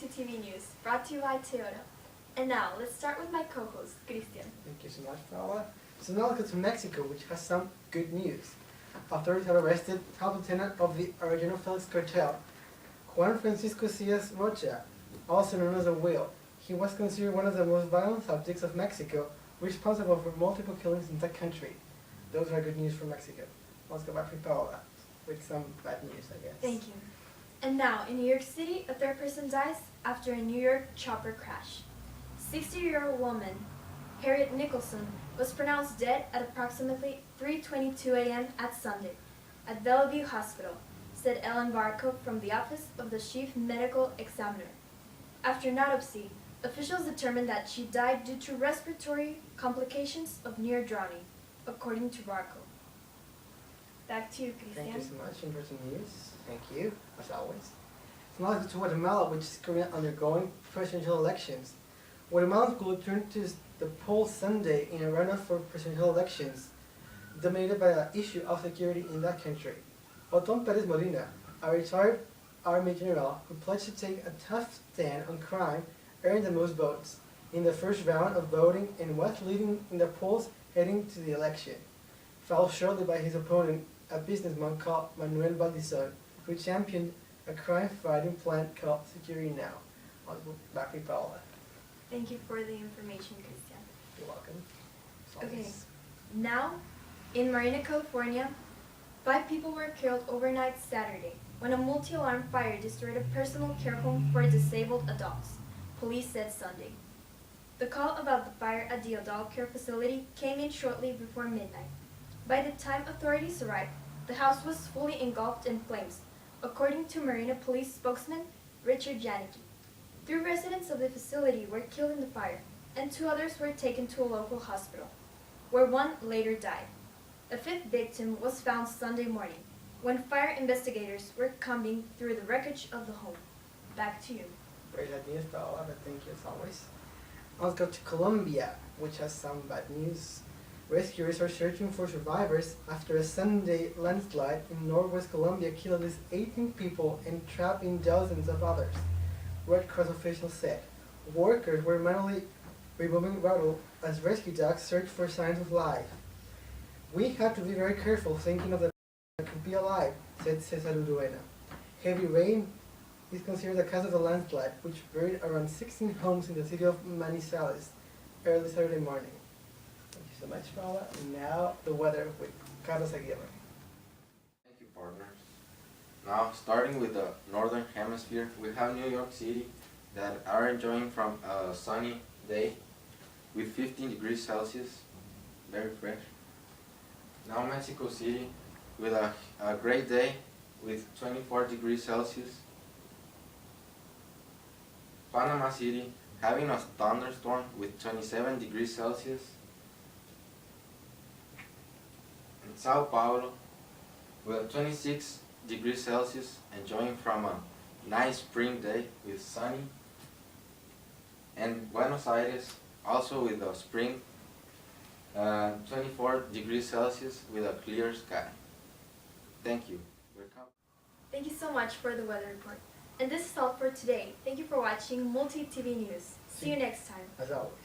Multi-TV News, brought to you by Toyota. And now, let's start with my co-host, Christian. Thank you so much, Paola. So now let's go to Mexico, which has some good news. Authorities have arrested top lieutenant of the original Felix cartel, Juan Francisco Cias Rocha, also known as a Whale. He was considered one of the most violent subjects of Mexico, responsible for multiple killings in that country. Those are good news for Mexico. Let's go back to Paola with some bad news, I guess. Thank you. And now, in New York City, a third person dies after a New York chopper crash. 60-year-old woman, Harriet Nicholson, was pronounced dead at approximately 3:22 a.m. at Sunday at Bellevue Hospital, said Ellen Barco from the Office of the Chief Medical Examiner. After an autopsy, officials determined that she died due to respiratory complications of near drowning, according to Barco. Back to you, Christian. Thank you so much. Interesting news. Thank you, as always. So now let's go to Guatemala, which is currently undergoing presidential elections. Guatemalans will return to the polls Sunday in a runoff for presidential elections, dominated by the issue of security in that country. Otón Pérez Molina, a retired Army general who pledged to take a tough stand on crime, earned the most votes in the first round of voting and was leading in the polls heading to the election, followed shortly by his opponent, a businessman called Manuel Valdizón, who championed a crime-fighting plan called Security Now. I'll go back to Paola. Thank you for the information, Christian. You're welcome. Okay, now, in Marina, California, 5 people were killed overnight Saturday when a multi-alarm fire destroyed a personal care home for disabled adults, police said Sunday. The call about the fire at the adult care facility came in shortly before midnight. By the time authorities arrived, the house was fully engulfed in flames, according to Marina Police spokesman Richard Janicki. 3 residents of the facility were killed in the fire, and 2 others were taken to a local hospital, where 1 later died. A 5th victim was found Sunday morning, when fire investigators were combing through the wreckage of the home. Back to you. Great ideas, Paola, but thank you as always. Let's go to Colombia, which has some bad news. Rescuers are searching for survivors after a Sunday landslide in northwest Colombia killed at least 18 people and trapping dozens of others, Red Cross officials said. Workers were manually removing rubble as rescue dogs searched for signs of life. We have to be very careful thinking of the that could be alive, said Cesar Uruena. Heavy rain is considered the cause of the landslide, which buried around 16 homes in the city of Manizales early Saturday morning. Thank you so much, Paula. And now the weather with Carlos Aguirre. Thank you, partners. Now, starting with the northern hemisphere, we have New York City that are enjoying from a sunny day with 15 degrees Celsius, very fresh. Now Mexico City with a great day with 24 degrees Celsius. Panama City having a thunderstorm with 27 degrees Celsius. And Sao Paulo with 26 degrees Celsius, enjoying from a nice spring day with sunny. And Buenos Aires also with a spring, 24 degrees Celsius with a clear sky. Thank you. Thank you so much for the weather report. And this is all for today. Thank you for watching Multi-TV News. See you next time. As always.